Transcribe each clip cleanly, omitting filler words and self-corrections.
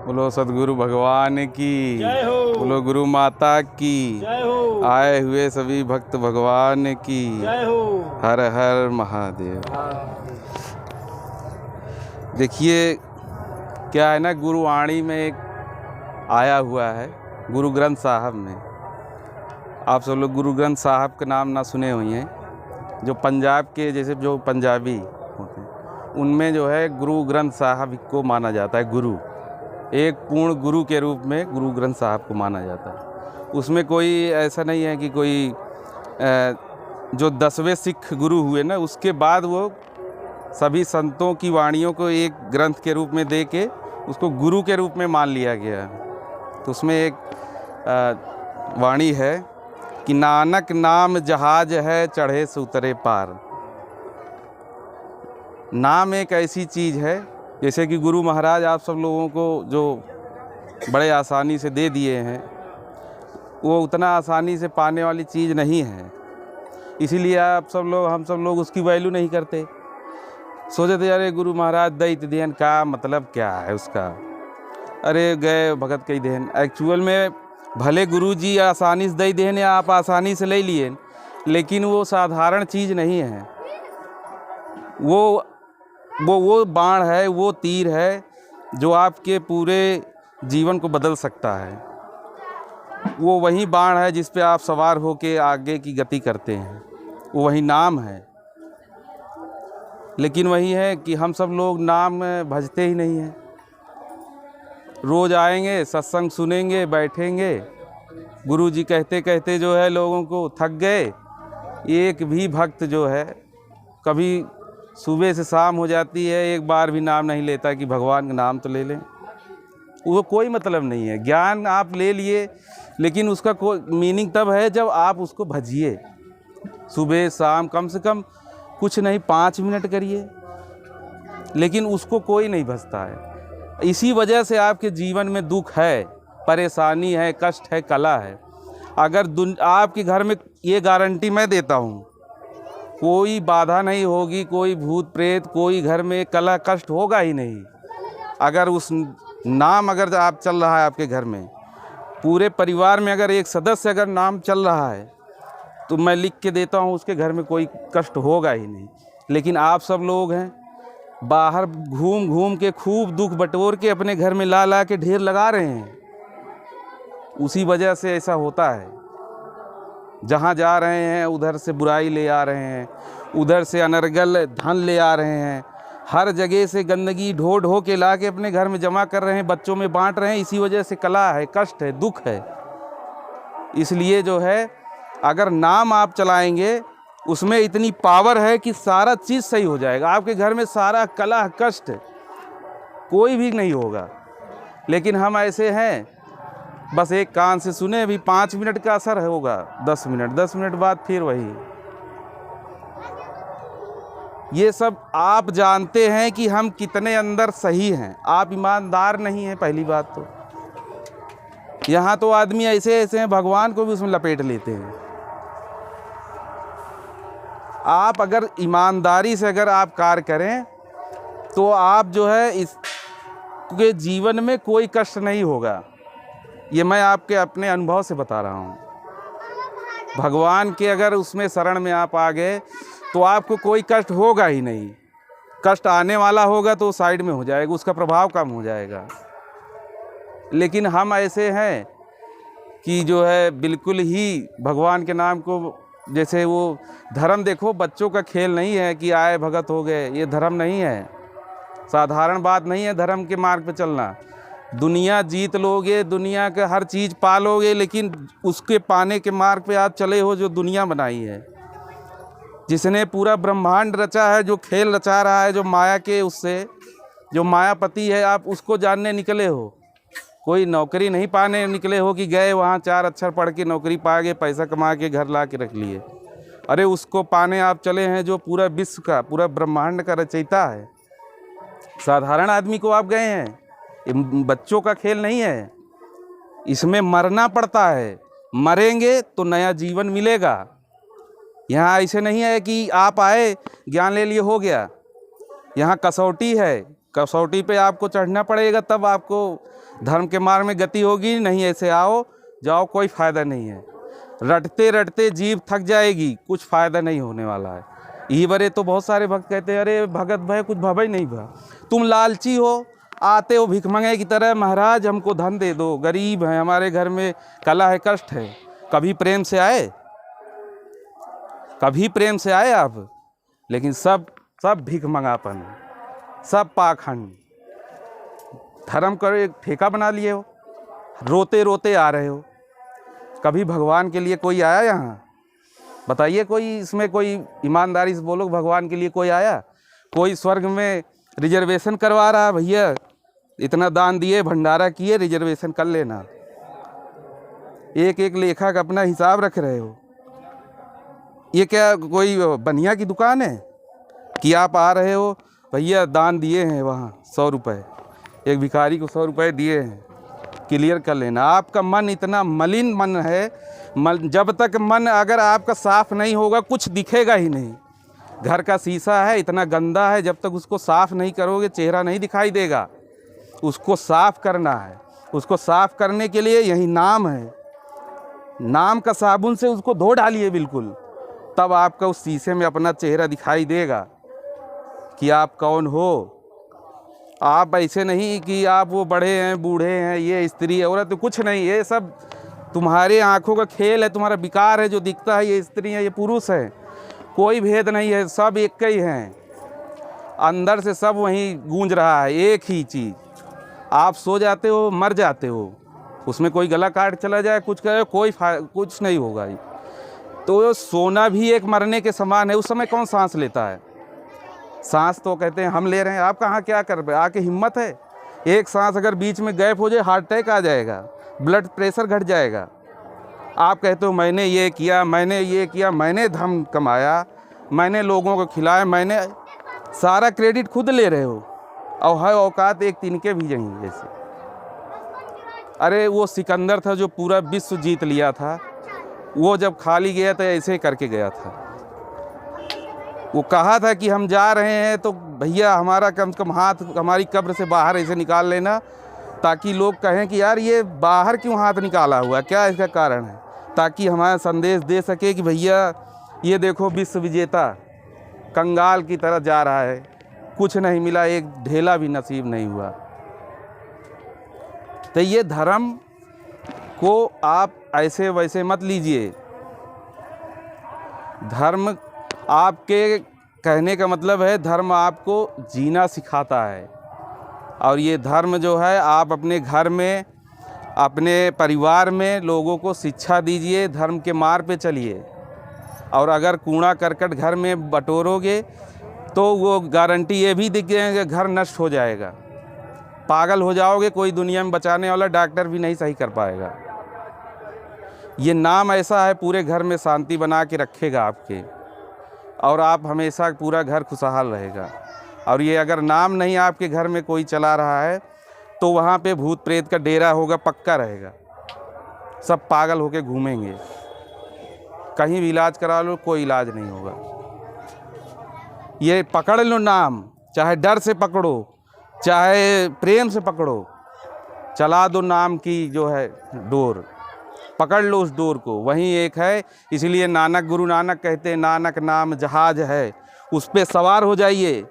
बोलो सदगुरु भगवान की जय हो। बोलो गुरु माता की जय हो। आए हुए सभी भक्त भगवान की जय हो। हर हर महादेव। देखिए क्या है ना, गुरुवाणी में एक आया हुआ है गुरु ग्रंथ साहब में। आप सब लोग गुरु ग्रंथ साहब का नाम ना सुने हुए हैं। जो पंजाब के जैसे जो पंजाबी होते हैं उनमें जो है गुरु ग्रंथ साहब को माना जाता है गुरु, एक पूर्ण गुरु के रूप में गुरु ग्रंथ साहब को माना जाता है। उसमें कोई ऐसा नहीं है कि कोई जो 10वें सिख गुरु हुए ना उसके बाद वो सभी संतों की वाणियों को एक ग्रंथ के रूप में दे के उसको गुरु के रूप में मान लिया गया। तो उसमें एक वाणी है कि नानक नाम जहाज है चढ़े से उतरे पार। नाम एक ऐसी चीज़ है जैसे कि गुरु महाराज आप सब लोगों को जो बड़े आसानी से दे दिए हैं वो उतना आसानी से पाने वाली चीज़ नहीं है। इसीलिए आप सब लोग हम सब लोग उसकी वैल्यू नहीं करते। सोचे थे अरे गुरु महाराज दैत देन का मतलब क्या है उसका, अरे गए भगत कई देन। एक्चुअल में भले गुरु जी आसानी से दे देन या आप आसानी से ले लिए, लेकिन वो साधारण चीज़ नहीं है। वो बाण है, वो तीर है जो आपके पूरे जीवन को बदल सकता है। वो वही बाण है जिस पे आप सवार होके आगे की गति करते हैं। वो वही नाम है। लेकिन वही है कि हम सब लोग नाम भजते ही नहीं हैं। रोज़ आएंगे, सत्संग सुनेंगे, बैठेंगे, गुरु जी कहते कहते जो है लोगों को थक गए। एक भी भक्त जो है कभी सुबह से शाम हो जाती है एक बार भी नाम नहीं लेता कि भगवान का नाम तो ले लें। वो कोई मतलब नहीं है। ज्ञान आप ले लिए लेकिन उसका कोई मीनिंग तब है जब आप उसको भजिए। सुबह शाम कम से कम कुछ नहीं 5 मिनट करिए, लेकिन उसको कोई नहीं भजता है। इसी वजह से आपके जीवन में दुख है, परेशानी है, कष्ट है, कला है। अगर आपके घर में ये गारंटी मैं देता हूँ कोई बाधा नहीं होगी, कोई भूत प्रेत, कोई घर में कला कष्ट होगा ही नहीं। अगर उस नाम अगर आप चल रहा है आपके घर में, पूरे परिवार में अगर एक सदस्य अगर नाम चल रहा है तो मैं लिख के देता हूँ उसके घर में कोई कष्ट होगा ही नहीं। लेकिन आप सब लोग हैं बाहर घूम घूम के खूब दुख बटोर के अपने घर में ला ला के ढेर लगा रहे हैं। उसी वजह से ऐसा होता है। जहाँ जा रहे हैं उधर से बुराई ले आ रहे हैं, उधर से अनर्गल धन ले आ रहे हैं, हर जगह से गंदगी ढो ढो के ला के अपने घर में जमा कर रहे हैं, बच्चों में बांट रहे हैं। इसी वजह से कला है, कष्ट है, दुख है। इसलिए जो है अगर नाम आप चलाएंगे उसमें इतनी पावर है कि सारा चीज़ सही हो जाएगा। आपके घर में सारा कला कष्ट कोई भी नहीं होगा। लेकिन हम ऐसे हैं बस एक कान से सुने, अभी 5 मिनट का असर होगा, 10 मिनट बाद फिर वही। ये सब आप जानते हैं कि हम कितने अंदर सही हैं। आप ईमानदार नहीं हैं पहली बात तो। यहाँ तो आदमी ऐसे ऐसे हैं भगवान को भी उसमें लपेट लेते हैं। आप अगर ईमानदारी से अगर आप कार्य करें तो आप जो है इसके जीवन में कोई कष्ट नहीं होगा। ये मैं आपके अपने अनुभव से बता रहा हूँ। भगवान के अगर उसमें शरण में आप आ गए तो आपको कोई कष्ट होगा ही नहीं। कष्ट आने वाला होगा तो साइड में हो जाएगा, उसका प्रभाव कम हो जाएगा। लेकिन हम ऐसे हैं कि जो है बिल्कुल ही भगवान के नाम को, जैसे वो धर्म देखो बच्चों का खेल नहीं है कि आए भगत हो गए। ये धर्म नहीं है, साधारण बात नहीं है धर्म के मार्ग पे चलना। दुनिया जीत लोगे, दुनिया का हर चीज़ पा लोगे, लेकिन उसके पाने के मार्ग पे आप चले हो जो दुनिया बनाई है, जिसने पूरा ब्रह्मांड रचा है, जो खेल रचा रहा है, जो माया के उससे जो मायापति है, आप उसको जानने निकले हो। कोई नौकरी नहीं पाने निकले हो कि गए वहाँ 4 अक्षर पढ़ के नौकरी पा गए, पैसा कमा के घर ला के रख लिए। अरे उसको पाने आप चले हैं जो पूरा विश्व का, पूरा ब्रह्मांड का रचयिता है। साधारण आदमी को आप गए हैं। ये बच्चों का खेल नहीं है, इसमें मरना पड़ता है। मरेंगे तो नया जीवन मिलेगा। यहाँ ऐसे नहीं है कि आप आए ज्ञान ले लिए हो गया। यहाँ कसौटी है, कसौटी पे आपको चढ़ना पड़ेगा, तब आपको धर्म के मार्ग में गति होगी। नहीं ऐसे आओ जाओ कोई फ़ायदा नहीं है। रटते रटते जीभ थक जाएगी, कुछ फ़ायदा नहीं होने वाला है। यही बरे तो बहुत सारे भक्त कहते हैं अरे भगत भाई कुछ भवई नहीं भा, तुम लालची हो, आते हो भिखमंगे की तरह, महाराज हमको धन दे दो, गरीब हैं, हमारे घर में कला है, कष्ट है। कभी प्रेम से आए? कभी प्रेम से आए आप? लेकिन सब भिखमंगापन, सब पाखंड। धर्म को एक ठेका बना लिए हो, रोते रोते आ रहे हो। कभी भगवान के लिए कोई आया यहाँ? बताइए, कोई इसमें कोई ईमानदारी से बोलो, भगवान के लिए कोई आया? कोई स्वर्ग में रिजर्वेशन करवा रहा, भैया इतना दान दिए, भंडारा किए, रिजर्वेशन कर लेना। एक एक लेखा का अपना हिसाब रख रहे हो। ये क्या कोई बनिया की दुकान है कि आप आ रहे हो, भैया दान दिए हैं वहाँ 100 रुपये, एक भिखारी को 100 रुपये दिए हैं, क्लियर कर लेना। आपका मन इतना मलिन मन है, जब तक मन अगर आपका साफ नहीं होगा कुछ दिखेगा ही नहीं। घर का शीशा है इतना गंदा है, जब तक उसको साफ नहीं करोगे चेहरा नहीं दिखाई देगा। उसको साफ करना है। उसको साफ करने के लिए यही नाम है, नाम का साबुन से उसको धो डालिए बिल्कुल, तब आपका उस शीशे में अपना चेहरा दिखाई देगा कि आप कौन हो। आप ऐसे नहीं कि आप वो बड़े हैं, बूढ़े हैं, ये स्त्री औरत, कुछ नहीं, ये सब तुम्हारे आंखों का खेल है, तुम्हारा विकार है। जो दिखता है ये स्त्री है, ये पुरुष है, कोई भेद नहीं है, सब एक ही हैं। अंदर से सब वहीं गूंज रहा है, एक ही चीज़। आप सो जाते हो, मर जाते हो, उसमें कोई गला काट चला जाए, कुछ करे, कुछ नहीं होगा। तो सोना भी एक मरने के समान है। उस समय कौन सांस लेता है? सांस तो कहते हैं हम ले रहे हैं, आप कहाँ क्या कर रहे हैं? आके हिम्मत है? एक सांस अगर बीच में गैप हो जाए हार्ट अटैक आ जाएगा, ब्लड प्रेशर घट जाएगा। आप कहते हो मैंने ये किया, मैंने ये किया, मैंने धन कमाया, मैंने लोगों को खिलाया, मैंने सारा क्रेडिट खुद ले रहे हो। और है औकात एक तिनके भी नहीं जैसे। अरे वो सिकंदर था जो पूरा विश्व जीत लिया था, वो जब खाली गया तो ऐसे ही करके गया था। वो कहा था कि हम जा रहे हैं तो भैया हमारा कम से कम हाथ हमारी कब्र से बाहर ऐसे निकाल लेना, ताकि लोग कहें कि यार ये बाहर क्यों हाथ निकाला हुआ, क्या इसका कारण है, ताकि हमारा संदेश दे सके कि भैया ये देखो विश्व विजेता कंगाल की तरह जा रहा है, कुछ नहीं मिला, एक ढेला भी नसीब नहीं हुआ। तो ये धर्म को आप ऐसे वैसे मत लीजिए। धर्म आपके कहने का मतलब है, धर्म आपको जीना सिखाता है। और ये धर्म जो है आप अपने घर में, अपने परिवार में लोगों को शिक्षा दीजिए, धर्म के मार्ग पे चलिए। और अगर कूड़ा करकट घर में बटोरोगे तो वो गारंटी ये भी दिख जाएगी कि घर नष्ट हो जाएगा, पागल हो जाओगे, कोई दुनिया में बचाने वाला डॉक्टर भी नहीं सही कर पाएगा। ये नाम ऐसा है पूरे घर में शांति बना के रखेगा आपके, और आप हमेशा पूरा घर खुशहाल रहेगा। और ये अगर नाम नहीं आपके घर में कोई चला रहा है तो वहाँ पे भूत प्रेत का डेरा होगा, पक्का रहेगा, सब पागल होके घूमेंगे। कहीं भी इलाज करा लो, कोई इलाज नहीं होगा। ये पकड़ लो नाम, चाहे डर से पकड़ो, चाहे प्रेम से पकड़ो, चला दो नाम की जो है डोर, पकड़ लो उस डोर को। वहीं एक है, इसलिए नानक, गुरु नानक कहते हैं नानक नाम जहाज है, उस पे सवार हो जाइए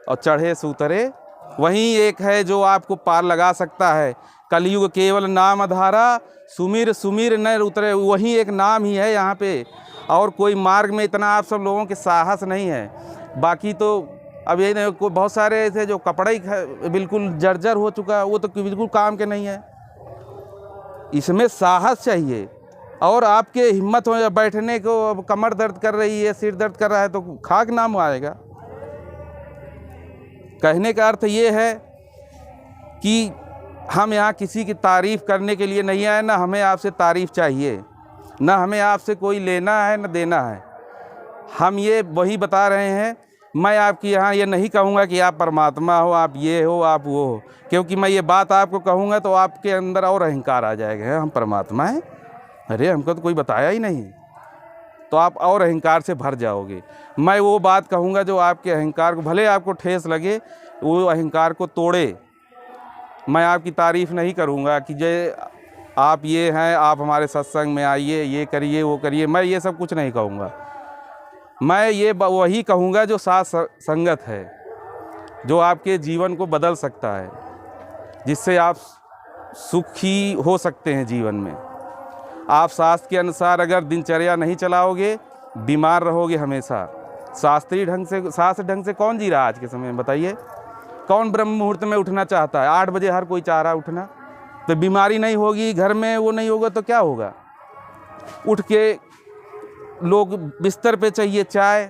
और चढ़े से उतरे। वहीं एक है जो आपको पार लगा सकता है। कलयुग केवल नाम आधारा, सुमिर सुमिर न उतरे, वही एक नाम ही है यहाँ पे। और कोई मार्ग में इतना आप सब लोगों के साहस नहीं है। बाकी तो अब यही नहीं, कोई बहुत सारे ऐसे जो कपड़ा ही बिल्कुल जर्जर हो चुका, वो तो बिल्कुल काम के नहीं है। इसमें साहस चाहिए। और आपके हिम्मत हो बैठने को, अब कमर दर्द कर रही है, सिर दर्द कर रहा है, तो खाक नाम आएगा। कहने का अर्थ ये है कि हम यहाँ किसी की तारीफ़ करने के लिए नहीं आए, ना हमें आपसे तारीफ़ चाहिए, ना हमें आपसे कोई लेना है ना देना है। हम ये वही बता रहे हैं। मैं आपकी यहाँ ये नहीं कहूँगा कि आप परमात्मा हो, आप ये हो, आप वो हो, क्योंकि मैं ये बात आपको कहूँगा तो आपके अंदर और अहंकार आ जाएगा। हम परमात्मा हैं, अरे हमको तो कोई बताया ही नहीं, तो आप और अहंकार से भर जाओगे। मैं वो बात कहूँगा जो आपके अहंकार को, भले आपको ठेस लगे, वो अहंकार को तोड़े। मैं आपकी तारीफ़ नहीं करूँगा कि जय आप ये हैं, आप हमारे सत्संग में आइए, ये करिए वो करिए, मैं ये सब कुछ नहीं कहूँगा। मैं ये वही कहूँगा जो साथ संगत है, जो आपके जीवन को बदल सकता है, जिससे आप सुखी हो सकते हैं जीवन में। आप शास्त्र के अनुसार अगर दिनचर्या नहीं चलाओगे, बीमार रहोगे हमेशा। शास्त्रीय ढंग से, शास्त्र ढंग से कौन जी रहा आज के समय में, बताइए? कौन ब्रह्म मुहूर्त में उठना चाहता है? 8 बजे हर कोई चाह रहा है उठना। तो बीमारी नहीं होगी, घर में वो नहीं होगा तो क्या होगा? उठ के लोग बिस्तर पे चाहिए चाय,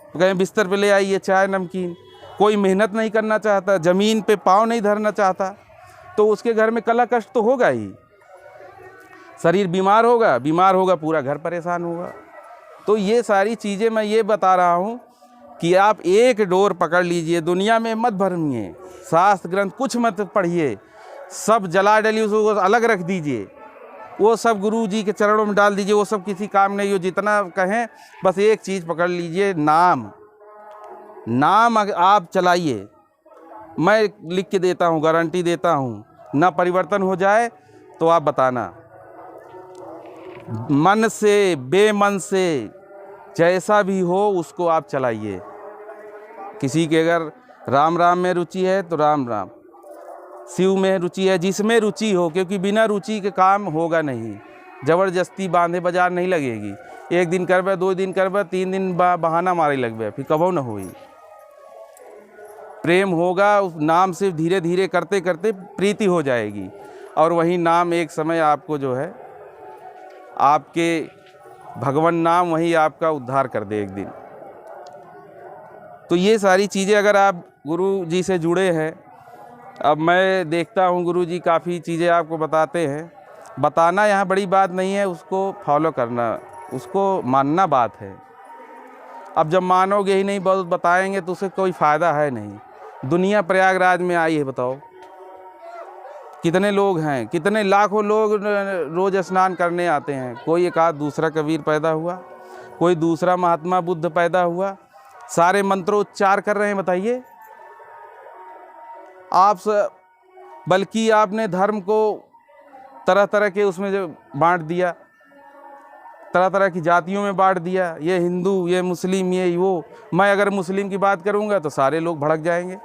तो कहें बिस्तर पे ले आइए चाय नमकीन। कोई मेहनत नहीं करना चाहता, ज़मीन पे पाँव नहीं धरना चाहता, तो उसके घर में कला कष्ट तो होगा ही। शरीर बीमार होगा, पूरा घर परेशान होगा। तो ये सारी चीज़ें मैं ये बता रहा हूँ कि आप एक डोर पकड़ लीजिए, दुनिया में मत भरमिए, शास्त्र ग्रंथ कुछ मत पढ़िए, सब जला डली उसको अलग रख दीजिए, वो सब गुरु जी के चरणों में डाल दीजिए, वो सब किसी काम नहीं हो। जितना कहें बस एक चीज़ पकड़ लीजिए, नाम। नाम आप चलाइए, मैं लिख के देता हूँ, गारंटी देता हूँ, ना परिवर्तन हो जाए तो आप बताना। मन से, बेमन से, जैसा भी हो उसको आप चलाइए। किसी के अगर राम राम में रुचि है तो राम राम, शिव में रुचि है, जिसमें रुचि हो, क्योंकि बिना रुचि के काम होगा नहीं। ज़बरदस्ती बांधे बाजार नहीं लगेगी। एक दिन करबे, 2 दिन करबे, 3 दिन बहाना मारे लगबे, फिर कबो न होई। प्रेम होगा, उस नाम से धीरे धीरे करते करते प्रीति हो जाएगी, और वही नाम एक समय आपको जो है, आपके भगवान नाम वही आपका उद्धार कर दे एक दिन। तो ये सारी चीज़ें अगर आप गुरु जी से जुड़े हैं, अब मैं देखता हूँ गुरु जी काफ़ी चीज़ें आपको बताते हैं। बताना यहाँ बड़ी बात नहीं है, उसको फॉलो करना, उसको मानना बात है। अब जब मानोगे ही नहीं, बहुत बताएंगे तो उससे कोई फ़ायदा है नहीं। दुनिया प्रयागराज में आई है, बताओ कितने लोग हैं, कितने लाखों लोग रोज़ स्नान करने आते हैं। कोई एक आध दूसरा कबीर पैदा हुआ, कोई दूसरा महात्मा बुद्ध पैदा हुआ, सारे मंत्रोच्चार कर रहे हैं, बताइए आप। बल्कि आपने धर्म को तरह तरह के उसमें जो बांट दिया, तरह तरह की जातियों में बांट दिया, ये हिंदू, ये मुस्लिम, ये वो। मैं अगर मुस्लिम की बात करूंगा तो सारे लोग भड़क जाएंगे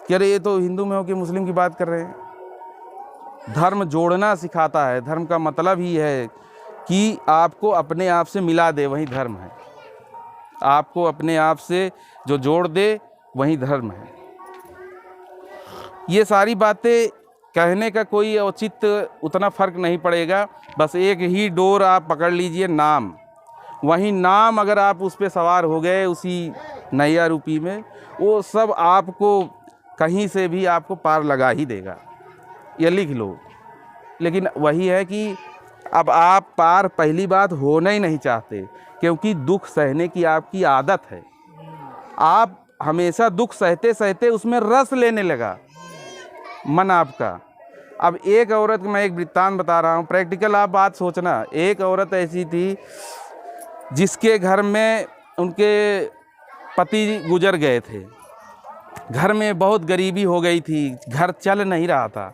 कि अरे ये तो हिंदू में हो कि मुस्लिम की बात कर रहे हैं। धर्म जोड़ना सिखाता है। धर्म का मतलब ही है कि आपको अपने आप से मिला दे, वही धर्म है। आपको अपने आप से जो जोड़ दे वही धर्म है। ये सारी बातें कहने का कोई औचित्य उतना फ़र्क नहीं पड़ेगा। बस एक ही डोर आप पकड़ लीजिए, नाम। वही नाम अगर आप उस पर सवार हो गए, उसी नैया रूपी में, वो सब आपको कहीं से भी आपको पार लगा ही देगा। ये लिख लो। लेकिन वही है कि अब आप पार पहली बात होना ही नहीं चाहते, क्योंकि दुख सहने की आपकी आदत है। आप हमेशा दुख सहते सहते उसमें रस लेने लगा मन आपका। अब एक औरत, मैं एक वृत्तांत बता रहा हूँ, प्रैक्टिकल आप बात सोचना। एक औरत ऐसी थी जिसके घर में उनके पति गुजर गए थे, घर में बहुत गरीबी हो गई थी, घर चल नहीं रहा था।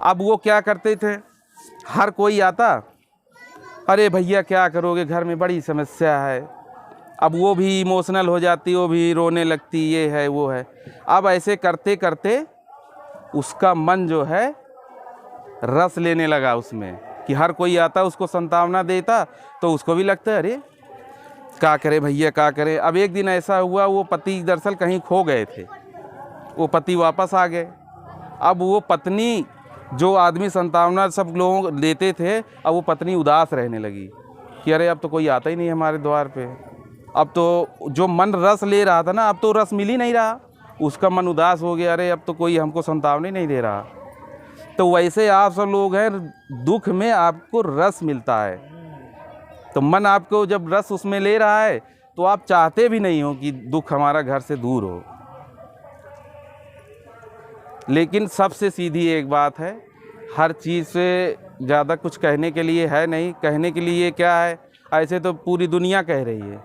अब वो क्या करते थे, हर कोई आता, अरे भैया क्या करोगे, घर में बड़ी समस्या है। अब वो भी इमोशनल हो जाती, वो भी रोने लगती, ये है वो है। अब ऐसे करते करते उसका मन जो है रस लेने लगा उसमें, कि हर कोई आता उसको संतावना देता, तो उसको भी लगता है अरे क्या करे भैया क्या करे। अब एक दिन ऐसा हुआ, वो पति दरअसल कहीं खो गए थे, वो पति वापस आ गए। अब वो पत्नी, जो आदमी संतावना सब लोग देते थे, अब वो पत्नी उदास रहने लगी कि अरे अब तो कोई आता ही नहीं हमारे द्वार पे। अब तो जो मन रस ले रहा था ना, अब तो रस मिल ही नहीं रहा, उसका मन उदास हो गया, अरे अब तो कोई हमको संतावना नहीं दे रहा। तो वैसे आप सब लोग हैं, दुख में आपको रस मिलता है, तो मन आपको जब रस उसमें ले रहा है तो आप चाहते भी नहीं हो कि दुख हमारा घर से दूर हो। लेकिन सबसे सीधी एक बात है, हर चीज़ से ज़्यादा कुछ कहने के लिए है नहीं। कहने के लिए क्या है, ऐसे तो पूरी दुनिया कह रही है,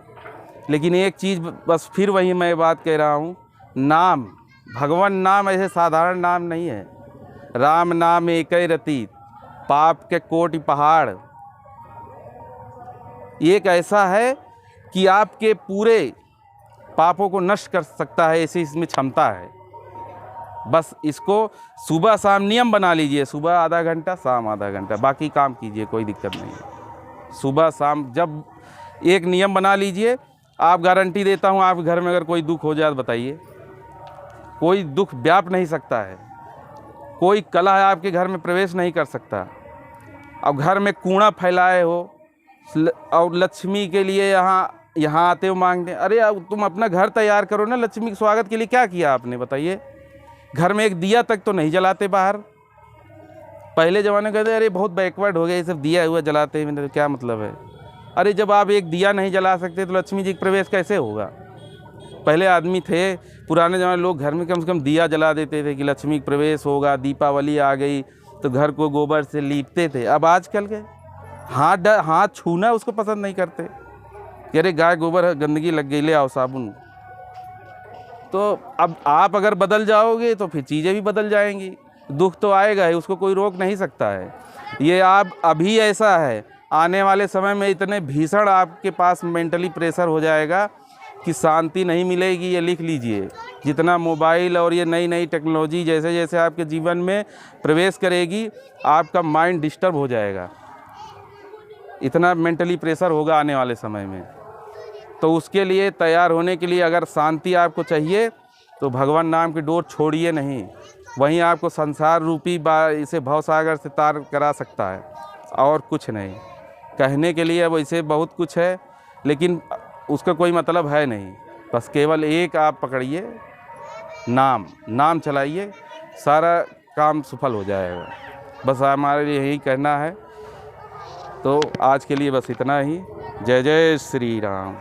लेकिन एक चीज़ बस फिर वही मैं बात कह रहा हूँ, नाम। भगवान नाम ऐसे साधारण नाम नहीं है। राम नाम एकै रति, पाप के कोटि पहाड़। एक ऐसा है कि आपके पूरे पापों को नष्ट कर सकता है, ऐसी इसमें क्षमता है। बस इसको सुबह शाम नियम बना लीजिए, सुबह आधा घंटा, शाम आधा घंटा, बाकी काम कीजिए, कोई दिक्कत नहीं है। सुबह शाम जब एक नियम बना लीजिए, आप गारंटी देता हूँ, आप घर में अगर कोई दुख हो जाए तो बताइए, कोई दुख व्याप नहीं सकता है, कोई कलह आपके घर में प्रवेश नहीं कर सकता। अब घर में कूड़ा फैलाए हो और लक्ष्मी के लिए यहाँ आते हो मांगने, अरे अब तुम अपना घर तैयार करो ना, लक्ष्मी के स्वागत के लिए क्या किया आपने बताइए। घर में एक दिया तक तो नहीं जलाते बाहर। पहले ज़माने कहते अरे बहुत बैकवर्ड हो गया, ये सब दिया हुआ जलाते हैं, तो क्या मतलब है। अरे जब आप एक दिया नहीं जला सकते तो लक्ष्मी जी का प्रवेश कैसे होगा। पहले आदमी थे, पुराने ज़माने लोग घर में कम से कम दिया जला देते थे कि लक्ष्मी का प्रवेश होगा, दीपावली आ गई तो घर को गोबर से लीपते थे। अब आजकल के हाथ छूना उसको पसंद नहीं करते कि अरे गाय गोबर गंदगी लग गई, ले आओ साबुन। तो अब आप अगर बदल जाओगे तो फिर चीज़ें भी बदल जाएंगी, दुख तो आएगा ही, उसको कोई रोक नहीं सकता है। ये आप अभी ऐसा है, आने वाले समय में इतने भीषण आपके पास मेंटली प्रेशर हो जाएगा कि शांति नहीं मिलेगी। ये लिख लीजिए, जितना मोबाइल और ये नई नई टेक्नोलॉजी जैसे जैसे आपके जीवन में प्रवेश करेगी, आपका माइंड डिस्टर्ब हो जाएगा, इतना मेंटली प्रेशर होगा आने वाले समय में। तो उसके लिए तैयार होने के लिए अगर शांति आपको चाहिए तो भगवान नाम की डोर छोड़िए नहीं, वहीं आपको संसार रूपी इसे भवसागर से तार करा सकता है, और कुछ नहीं। कहने के लिए अब इसे बहुत कुछ है, लेकिन उसका कोई मतलब है नहीं। बस केवल एक आप पकड़िए, नाम चलाइए, सारा काम सफल हो जाएगा। बस हमारे लिए यही कहना है। तो आज के लिए बस इतना ही। जय जय श्री राम।